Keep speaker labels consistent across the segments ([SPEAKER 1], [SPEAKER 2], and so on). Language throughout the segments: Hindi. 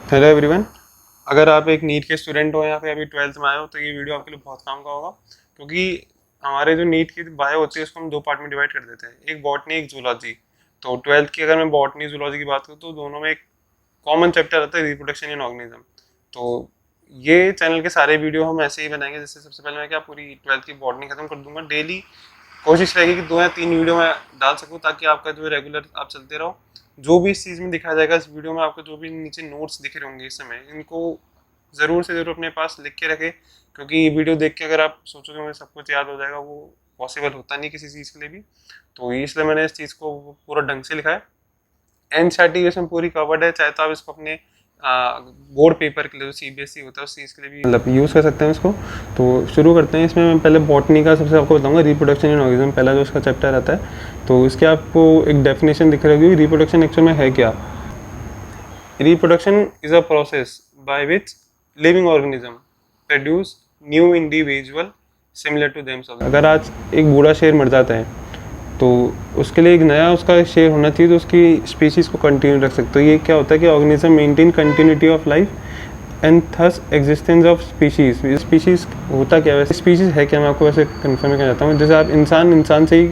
[SPEAKER 1] Hello everyone. अगर आप एक नीट के स्टूडेंट हो या फिर अभी 12th में आए हो तो ये वीडियो आपके लिए बहुत काम का होगा, क्योंकि हमारे जो नीट की बायो होती है उसको हम दो पार्ट में डिवाइड कर देते हैं, एक बॉटनी एक जूलॉजी। तो 12th की अगर मैं बॉटनी जूलॉजी की बात करूँ तो दोनों में एक कॉमन चैप्टर आता है, रिप्रोडक्शन इन ऑर्गेनिज्म। तो ये चैनल के सारे वीडियो हम ऐसे ही बनाएंगे, जैसे सबसे पहले मैं क्या पूरी 12th की बॉटनी खत्म कर दूंगा। डेली कोशिश रहेगी कि 2 या 3 वीडियो मैं डाल सकूं, ताकि आपका जो रेगुलर आप चलते रहो। जो भी इस चीज़ में दिखाया जाएगा इस वीडियो में, आपको जो भी नीचे नोट्स दिख रहे होंगे इस समय, इनको ज़रूर से ज़रूर अपने पास लिख के रखें, क्योंकि ये वीडियो देख के अगर आप सोचोगे मुझे सब कुछ याद हो जाएगा, वो पॉसिबल होता नहीं किसी चीज़ के लिए भी। तो इसलिए मैंने इस चीज़ को पूरा ढंग से लिखा है। एनसीईआरटी इसमें पूरी कवर्ड है, चाहे तो आप इसको अपने बोर्ड पेपर के लिए जो सीबीएसई होता है उस चीज़ के लिए भी मतलब यूज़ कर सकते हैं इसको। तो शुरू करते हैं। इसमें मैं पहले बॉटनी का सबसे आपको बताऊंगा, रिप्रोडक्शन इन ऑर्गेनिज्म पहला जो उसका चैप्टर आता है। तो इसके आपको एक डेफिनेशन दिख रही होगी, रिप्रोडक्शन एक्चुअल में है क्या। Reproduction is a process by which living organism produce new individual similar to themselves. अगर आज एक बूढ़ा शेर मर जाता है तो उसके लिए एक नया उसका शेर होना चाहिए, तो उसकी स्पीशीज़ को कंटिन्यू रख सकते हो। ये क्या होता है कि organism maintain continuity of life and thus existence of species. Species होता क्या है वैसे, स्पीशीज़ है क्या, मैं आपको वैसे कन्फर्म करना चाहता हूँ। जैसे आप इंसान से ही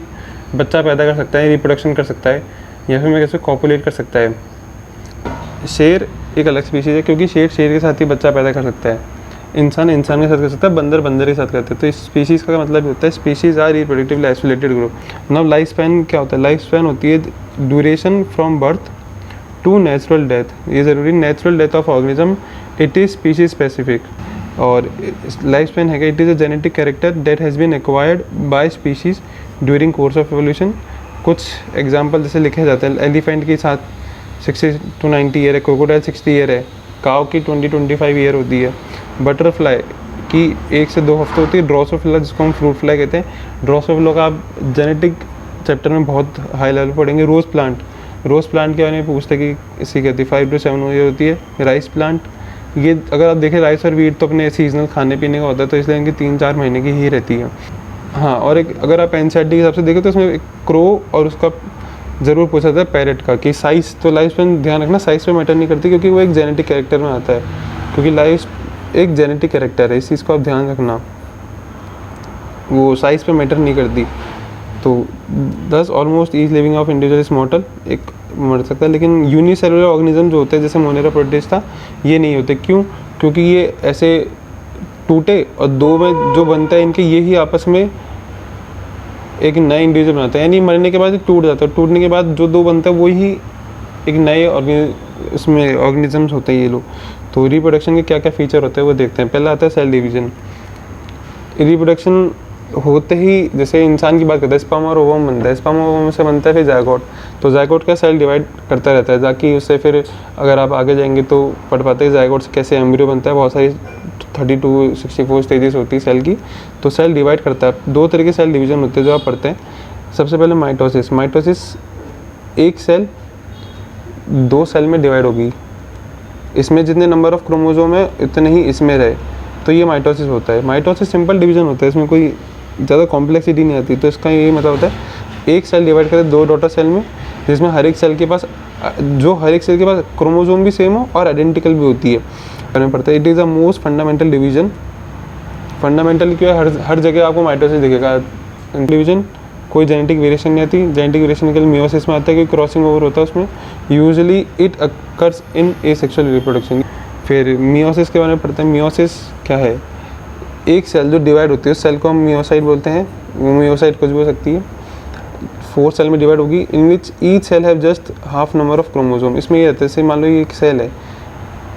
[SPEAKER 1] बच्चा पैदा कर सकता है, रिप्रोडक्शन कर सकता है, या फिर मैं कैसे कॉपुलेट कर सकता है। शेर एक अलग स्पीशीज़ है, क्योंकि शेर के साथ ही बच्चा पैदा कर सकता है। इंसान के साथ कर सकता है, बंदर के साथ करते हैं। तो इस स्पीशीज़ का मतलब होता है species are reproductively isolated group. Now life span क्या होता है, लाइफ स्पैन होती है duration from birth to natural death. ये ज़रूरी natural death of organism, it is species specific. और लाइफ स्पैन है, it is a genetic character that has been acquired by species during course of evolution. कुछ एग्जाम्पल जैसे लिखे जाते हैं, एलिफेंट के साथ 60 to 90 ईयर है, क्रोकोडाइल 60 ईयर है, काव की 20-25 ईयर होती है, बटरफ्लाई की 1 से 2 हफ्ते होती है, ड्रोसोफिला जिसको हम फ्रूट फ्लाई कहते हैं। ड्रोसोफिला का आप जेनेटिक चैप्टर में बहुत हाई लेवल पढ़ेंगे। रोज़ प्लांट के बारे में पूछते हैं कि इसी कहती है 5 to 7 ईयर होती है। राइस प्लांट, ये अगर आप देखें राइस और वीट तो अपने सीजनल खाने पीने का होता है, तो इसलिए इनकी 3-4 महीने की ही रहती है। हाँ, और एक अगर आप एनसीईआरटी के हिसाब से देखें तो इसमें एक क्रो और उसका ज़रूर पूछा था पैरेट का कि साइज़, तो लाइफ स्पैन ध्यान रखना साइज़ पे मैटर नहीं करती, क्योंकि वो एक जेनेटिक कैरेक्टर में आता है, क्योंकि लाइफ एक जेनेटिक कैरेक्टर है, इस चीज़ को आप ध्यान रखना, वो साइज़ पे मैटर नहीं करती। तो 10 almost each living of individual is मॉर्टल, एक मर सकता है, लेकिन यूनिसेलुलर ऑर्गेनिज्म जो होते हैं जैसे मोनेरा प्रोटिस्ट था, ये नहीं होते। क्यों? क्योंकि ये ऐसे टूटे और दो में जो बनता है इनके, ये ही आपस में एक नए इंडिविजुअल बनाता है, यानी मरने के बाद टूट जाता है। टूटने के बाद जो दो बनता है वही एक नए इसमें ऑर्गेनिजम्स होते हैं ये लोग। तो रिप्रोडक्शन के क्या क्या फीचर होते हैं वो देखते हैं। पहला आता है सेल डिवीजन। रिप्रोडक्शन होते ही जैसे इंसान की बात करते हैं, स्पर्म और ओवम बनता है, स्पर्म और ओवम से बनता है फिर जायगोट। तो जायगोट का सेल डिवाइड करता रहता है, ताकि उससे फिर अगर आप आगे जाएंगे तो पढ़ पाते हैं जायगोट से कैसे एम्ब्रियो बनता है। बहुत सारी 32-64 स्टेजेस होती है सेल की, तो सेल डिवाइड करता है। 2 तरह के सेल डिवीजन होते हैं जो आप पढ़ते हैं। सबसे पहले माइटोसिस, एक सेल 2 सेल में डिवाइड होगी, इसमें जितने नंबर ऑफ क्रोमोसोम है उतने ही इसमें रहे, तो ये माइटोसिस होता है। माइटोसिस सिंपल डिवीजन होता है, इसमें कोई ज़्यादा कॉम्प्लेक्सिटी नहीं आती। तो इसका यही मतलब होता है एक सेल डिवाइड करें 2 डॉटर सेल में, जिसमें हर एक सेल के पास क्रोमोसोम भी सेम हो और आइडेंटिकल भी होती है, करना पड़ता है। It is the most fundamental division. Fundamental क्यों है, हर जगह आपको माइटोसिस दिखेगा। डिवीजन कोई जेनेटिक वेरिएशन नहीं आती, जेनेटिक वेरिएशन के लिए मियोसिस में आता है, कोई क्रॉसिंग ओवर होता है उसमें। Usually it occurs in asexual reproduction. फिर मियोसिस के बारे में पढ़ते हैं। मियोसिस क्या है, एक सेल जो डिवाइड होती है उस सेल को हम मियोसाइट बोलते हैं। मियोसाइट कुछ भी हो सकती है। 4 सेल में डिवाइड होगी, in which each cell have just half number of chromosome. इसमें ये रहता है, जैसे मान लो ये एक सेल है,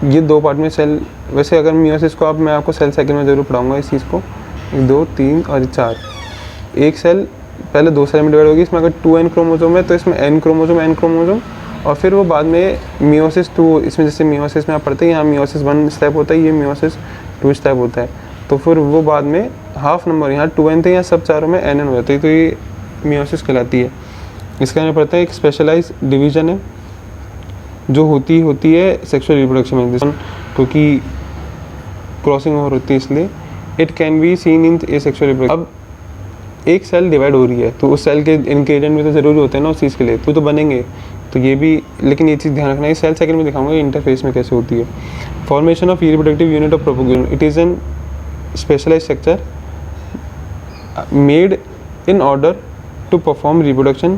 [SPEAKER 1] ये 2 पार्ट में सेल। वैसे अगर मियोसिस को मैं आपको सेल सेकंड में ज़रूर पढ़ाऊंगा इस चीज़ को। 1 2 3 और 4, एक सेल पहले 2 सेल में डिवाइड होगी। इसमें अगर 2n क्रोमोसोम है तो इसमें n क्रोमोसोम, और फिर वो बाद में मियोसिस 2, इसमें जैसे मियोसिस में आप पढ़ते हैं यहाँ मियोसिस 1 स्टेप होता है, ये मियोसिस 2 स्टेप होता है। तो फिर वो बाद में हाफ नंबर, यहाँ 2n थे, यहाँ सब चारों में nn हो जाते हैं, तो ये मियोसिस कहलाती है। इसके अंदर पढ़ते हैं एक स्पेशलाइज डिवीजन है जो होती है सेक्सुअल रिप्रोडक्शन में, क्योंकि क्रॉसिंग ओवर होती है इसलिए। It can be seen in asexual reproduction. अब एक सेल डिवाइड हो रही है तो उस सेल के इंग्रेडिएंट भी तो ज़रूरी होते हैं ना उस चीज़ के लिए, तो बनेंगे। तो ये भी, लेकिन ये चीज़ ध्यान रखना है, सेल साइकिल में दिखाऊंगा इंटरफेस में कैसे होती है। Formation of reproductive unit of propagation, it is an specialise structure made in order to perform reproduction.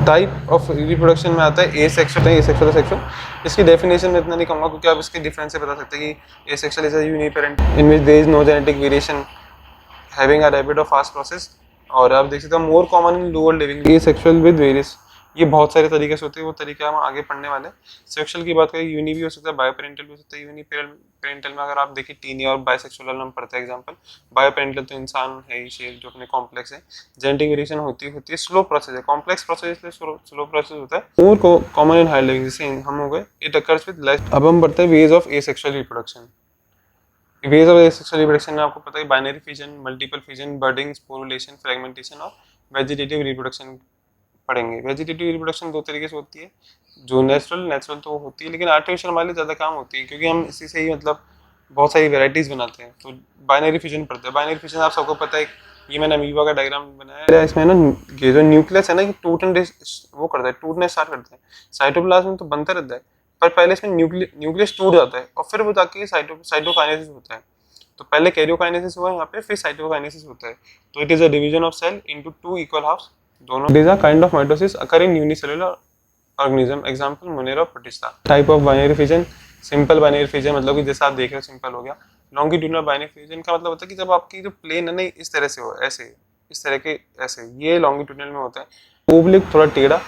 [SPEAKER 1] Type of reproduction में आता है एसेक्सुअल, एसेक्सुअल सेक्सुअल। इसकी डेफिनेशन में इतना नहीं कहूँगा क्योंकि आप इसके डिफरेंस से बता सकते हैं कि asexual is a uniparent in which there is no genetic variation having a rapid और फास्ट प्रोसेस। और आप देख सकते हो more common in lower living. Asexual with various, ये बहुत सारे तरीके से होते हैं, वो तरीके हम आगे पढ़ने वाले हैं। सेक्सुअल की बात करें, यूनि भी हो सकता है, बायोपेरेंटल भी हो सकता है। यूनि पेरेंटल में अगर आप देखिए टीनी और बायसेक्सुअल हम पढ़ते हैं एग्जांपल। बायोपेरेंटल तो इंसान है ही शेर जो अपने कॉम्प्लेक्स है। जेनेटिक वेरिएशन होती है, स्लो प्रोसेस है, कॉम्प्लेक्स प्रोसेस इसलिए स्लो प्रोसेस होता है। More common in higher living, जैसे हम हो गए, इट अकर्स विद लेस। अब हम बढ़ते हैं ways of asexual reproduction. Ways of asexual reproduction में आपको पता है binary fission, multiple fission, budding, sporulation, fragmentation और वेजिटेटिव रिप्रोडक्शन पढ़ेंगे। वेजिटेटिव रिप्रोडक्शन दो तरीके से होती है, जो नेचुरल तो होती है, लेकिन आर्टिफिशियल हमारे लिए ज़्यादा काम होती है क्योंकि हम इसी से ही मतलब बहुत सारी वेराइटीज़ बनाते हैं। तो बाइनरी फिजन पढ़ते हैं। बाइनरी फिजन आप सबको पता है, ये मैंने अमीबा का डायग्राम बनाया है। इसमें ना ये जो न्यूक्लियस है ना, ये वो करता है, टूटना स्टार्ट करता है। साइटोप्लाज्म तो बनता रहता है, पर पहले इसमें न्यूक्लियस टूट जाता है और फिर वो जाके साइटोकाइनेसिस होता है। तो पहले कैरियोकाइनेसिस हुआ यहाँ पे, फिर साइटोकाइनेसिस होता है। तो it is a division of cell into two equal halves. दोनों it is a kind of mitosis occur in unicellular organism, example Monera Protista. Type of binary fission, simple binary fission मतलब कि जैसा आप देख रहे हो सिंपल हो गया। लॉन्गिट्यूडिनल बाइनरी फिजन का मतलब होता है कि जब आपकी जो प्लेन है ना इस तरह से हो, ऐसे इस तरह के ऐसे, ये लॉन्गिट्यूडिनल में होता है। ओब्लिक थोड़ा टेढ़ा,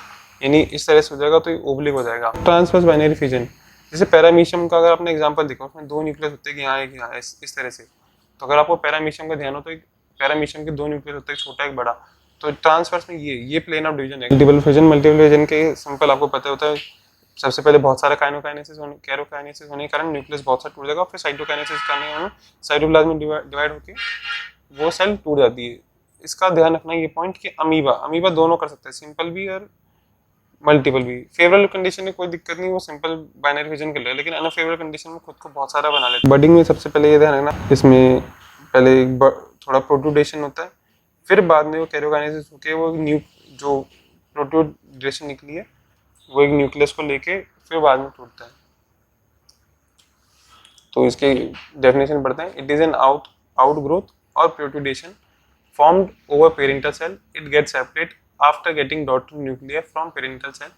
[SPEAKER 1] यानी इस तरह से हो जाएगा तो ये ओब्लिक हो जाएगा। ट्रांसवर्स बाइनरी फिजन, जैसे पैरामीशियम का अगर आपने एग्जांपल देखा, उसमें दो न्यूक्लियस होते हैं कि यहाँ एक यहाँ इस तरह से। तो अगर आपको पैरामीशियम का ध्यान हो तो पैरामीशियम के दो न्यूक्लियस होते हैं, छोटा एक बड़ा। तो ट्रांसवर्स में ये प्लेन ऑफ डिवीजन है। मल्टीपल फिजन के सिंपल आपको पता होता है, सबसे पहले बहुत सारा कैरोकाइनेसिस होने के कारण न्यूक्लियस बहुत सारा टूट जाएगा, फिर साइटोकाइनेसिस करने में साइटोप्लाज्म में डिवाइड होके वो सेल टूट जाती है। इसका ध्यान रखना ये पॉइंट कि अमीबा दोनों कर सकते हैं, सिंपल भी और मल्टीपल भी। फेवरेबल कंडीशन में कोई दिक्कत नहीं, वो सिंपल बाइनरी फिजन कर ले, लेकिन अनफेवरेबल कंडीशन में खुद को बहुत सारा बना लेते हैं। बडिंग में सबसे पहले ये ध्यान रखना, इसमें पहले थोड़ा प्रोट्रूडेशन होता है, फिर बाद में वो कैरियोकाइनेसिस होके वो जो प्रोट्रूडेशन निकली है वो एक न्यूक्लियस को लेके फिर बाद में टूटता है। तो इसके डेफिनेशन पढ़ते हैं। इट इज एन आउटग्रोथ और प्रोट्रूडेशन formed over parental cell. It gets separate after getting daughter nuclei from parental cell.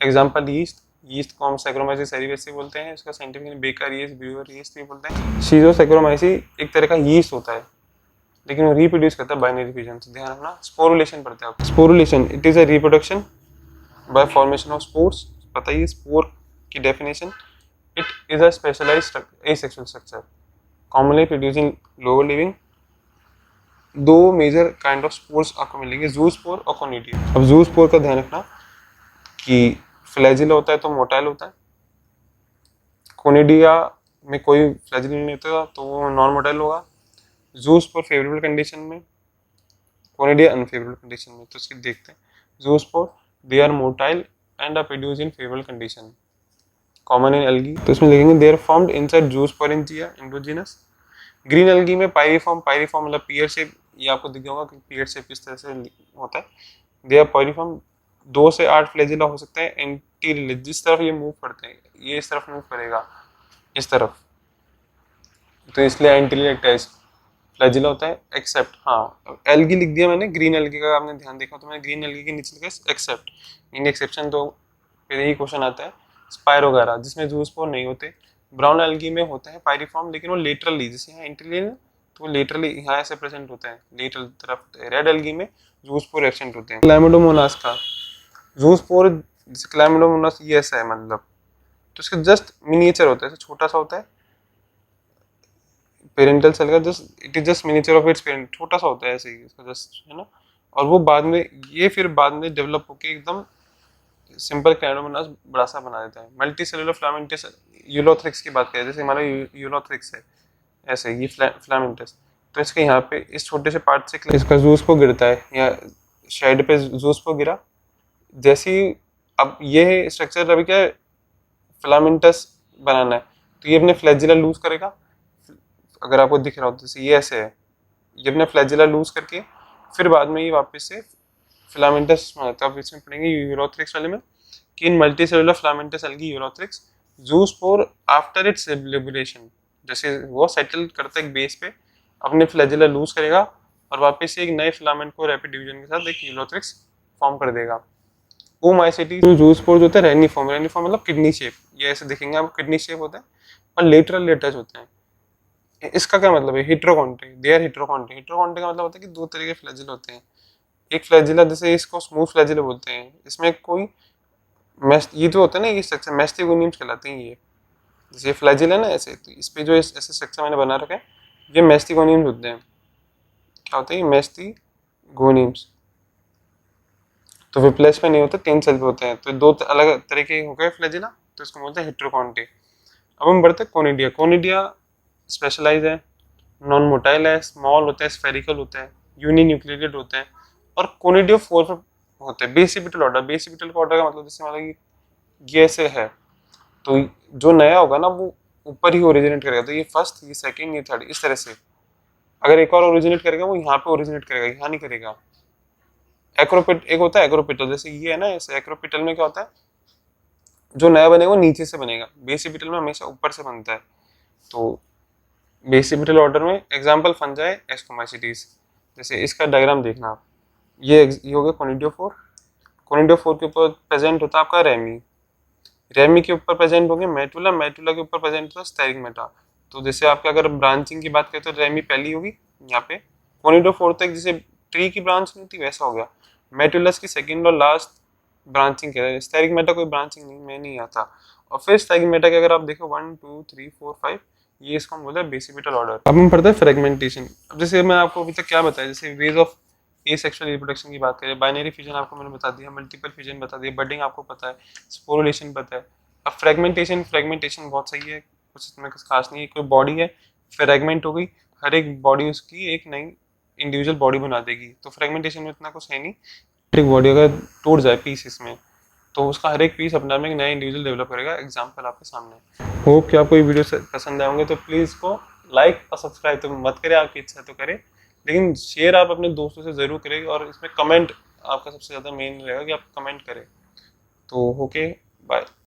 [SPEAKER 1] Example yeast को हम Saccharomyces cerevisiae बोलते हैं, इसका scientific name baker yeast, Breuer yeast भी बोलते हैं। Schizosaccharomyces एक तरह का यीस्ट होता है, लेकिन वो रिप्रोड्यूस करता है बाइनरी फिजन से, ध्यान रखना। स्पोरुलेशन पढ़ते हैं आप। Sporulation it is a reproduction by formation of spores, पता ही स्पोर की definition. It is a specialised asexual structure commonly producing lower living. दो मेजर काइंड ऑफ स्पोर्स आपको मिलेंगे, जू स्पोर और कोनिडिया। अब जू स्पोर का ध्यान रखना कि फ्लैजिला होता है तो मोटाइल होता है, कोनिडिया में कोई फ्लैजिला नहीं होता तो वो नॉन मोटाइल होगा। जू स्पोर फेवरेबल कंडीशन में, कोनिडिया अनफेवरेबल कंडीशन में। तो इसके देखते हैं। Zoospore they are motile and are produce in favourable condition, common in algae. तो इसमें देखेंगे they are formed inside zoosporangia endogenous. Green algae में पायरिफॉर्म मतलब पीयर शेप, ये आपको दिख होगा कि पीयर शेप किस तरह से होता है। दे आर पायरिफॉर्म, 2 से 8 फ्लैजिला हो सकते हैं। एंटीरियर, जिस तरफ ये मूव करते हैं, ये इस तरफ मूव करेगा, इस तरफ, तो इसलिए एंटीरियर अटैच फ्लैजिला होता है। एक्सेप्ट, हाँ एल्गी लिख दिया मैंने, ग्रीन एल्गी का आपने ध्यान देखा तो मैंने ग्रीन एल्गी के नीचे लिखा एक्सेप्ट। इन एक्सेप्शन तो फिर यही क्वेश्चन आता है। स्पायरोगारा जिसमें जूस्पोर नहीं होते। ब्राउन एल्गी में होता है पायरिफॉर्म, लेकिन वो लेटरली, जैसे यहाँ इंटीरियर तो वो लेटरली यहाँ ऐसे प्रेजेंट होते हैं, लेटरल तरफ। रेड एल्गी में जूस्पोर एब्सेंट होते हैं। क्लैमिडोमोनास का जूस्पोर, जैसे क्लैमिडोमोनास ये ऐसा है मतलब, तो इसका जस्ट मिनिएचर होता है, छोटा सा होता है पेरेंटल सेल का, just it is just miniature of its parent, छोटा सा होता है ऐसे ही इसका जस्ट, है ना। और वो बाद में ये फिर बाद में डेवलप होके एकदम सिंपल क्लैमिडोमोनास बड़ा सा बना देता है। मल्टी सेलुलर फिलामेंटस यूलोथ्रिक्स की बात करें, जैसे हमारा यूलोथ्रिक्स है ऐसे ये फिलामेंटस, तो इसके यहाँ पे इस छोटे से पार्ट से इसका जूस को गिरता है, या शेड पे जूस को गिरा, जैसे ही अब ये स्ट्रक्चर अभी क्या है, फिलामेंटस बनाना है, तो ये अपने फ्लैजिला लूज करेगा। अगर आपको दिख रहा हो जैसे ये ऐसे है, ये अपने फ्लैजिला लूज करके फिर बाद में ये वापस से फिलामेंटस में होता है। अब इसमें पढ़ेंगे यूरोथ्रिक्स वाले में कि in multicellular filamentous algae Ulothrix zoospore after its liberation, जैसे वो सेटल करता है एक बेस पे, अपने फ्लैजिला लूज करेगा और वापस से एक नए फिलामेंट को रैपिड डिवीजन के साथ एक यूरोथ्रिक्स फॉर्म कर देगा। ओमाइसिटी जो जूस्पोर होते हैं रेनिफॉर्म, रेनिफॉर्म मतलब किडनी शेप, ये ऐसे दिखेंगे आपको, किडनी शेप होता है और लेटरल अटैच होते हैं। इसका क्या मतलब है? हिट्रोकॉन्टे, दे आर हिट्रोकॉन्टे। हिट्रोकॉन्टे का मतलब होता है कि दो तरह के फ्लैजिला होते हैं। एक फ्लैजिला जैसे इसको स्मूथ फ्लैजिला बोलते हैं, इसमें कोई ये जो होता है ना, ये स्ट्रक्चर मैस्टिगोनियम्स कहलाते हैं। ये जैसे फ्लैजिला है ना ऐसे, तो इस पे जो ऐसे स्ट्रक्चर मैंने बना रखा है ये मैस्टिगोनियम्स होते हैं। क्या होते हैं? मैस्टिगोनियम्स। तो विप्लेस में नहीं होते, 3 सेल पे होते हैं। तो दो अलग तरह के हो गए फ्लैजिला, तो इसको बोलते हैं हिट्रोकॉन्टे। अब हम बढ़ते हैं कोनिडिया। कोनिडिया स्पेशलाइज है, नॉन मोटाइल है, स्मॉल होता है, स्फेरिकल होता है, यूनिन्यूक्लिएटेड होता है और कोनिडियो 4 पे होते हैं। बेसिपिटल ऑर्डर, बेसिपिटल ऑर्डर का मतलब जैसे मतलब कि ये ऐसे है, तो जो नया होगा ना वो ऊपर ही ओरिजिनेट करेगा। तो ये फर्स्ट, ये सेकंड, ये थर्ड, इस तरह से। अगर एक और ओरिजिनेट करेगा वो यहाँ पे ओरिजिनेट करेगा, यहाँ नहीं करेगा। एक्रोपिट एक होता है एक्रोपिटल, जैसे ये है ना ऐसे। एक्रोपिटल में क्या होता है? जो नया बनेगा वो नीचे से बनेगा, बेसिपिटल में हमेशा ऊपर से बनता है। तो बेसिपिटल ऑर्डर में एग्जाम्पल फंजाई, एस्कोमाइसिटीज। जैसे इसका डायग्राम देखना आप, ये हो गया कोनिडियो 4। कोनिडियो 4 के ऊपर प्रेजेंट होता है आपका रेमी, रेमी के ऊपर प्रेजेंट होंगे मेटुला, मेटुला के ऊपर प्रेजेंट होता है स्टेरिगमेटा। तो जैसे आपके अगर ब्रांचिंग की बात करें तो रेमी पहली होगी यहाँ पे, कोनिडो 4 तक जैसे ट्री की ब्रांच नहीं थी वैसा हो गया। मेटुलस की सेकंड और लास्ट ब्रांचिंग कह रहे हैं, स्टेरिगमेटा कोई ब्रांचिंग नहीं, मैं नहीं आता। और फिर स्टेरिगमेटा के अगर आप देखो 1 2 3 4 5, ये इसको हम बोलते हैं बेसिपिटल ऑर्डर। अब हम पढ़ते हैं फ्रेगमेंटेशन। अब जैसे मैं आपको अभी तक क्या बताया, जैसे वेज ऑफ एसेक्सुअल रिप्रोडक्शन की बात करें, बाइनरी फिजन आपको मैंने बता दिया, मल्टीपल फिजन बता दिया, बडिंग आपको पता है, स्पोरुलेशन पता है। अब फ्रेगमेंटेशन, फ्रेगमेंटेशन बहुत सही है, कुछ इसमें कुछ खास नहीं है। कोई बॉडी है, फ्रेगमेंट हो गई, हर एक बॉडी उसकी एक नई इंडिविजुअल बॉडी बना देगी। तो फ्रेगमेंटेशन में इतना कुछ है नहीं। एक बॉडी अगर टूट जाए पीसेस में, तो उसका हर एक पीस अपने में एक नया इंडिविजुअल डेवलप करेगा। एग्जाम्पल आपके सामने। होप कि आपको ये वीडियो पसंद आएंगे, तो प्लीज़ इसको लाइक और सब्सक्राइब तो मत करें, आपकी इच्छा तो करें, लेकिन शेयर आप अपने दोस्तों से ज़रूर करें। और इसमें कमेंट आपका सबसे ज़्यादा मेन रहेगा कि आप कमेंट करें। तो ओके, बाय।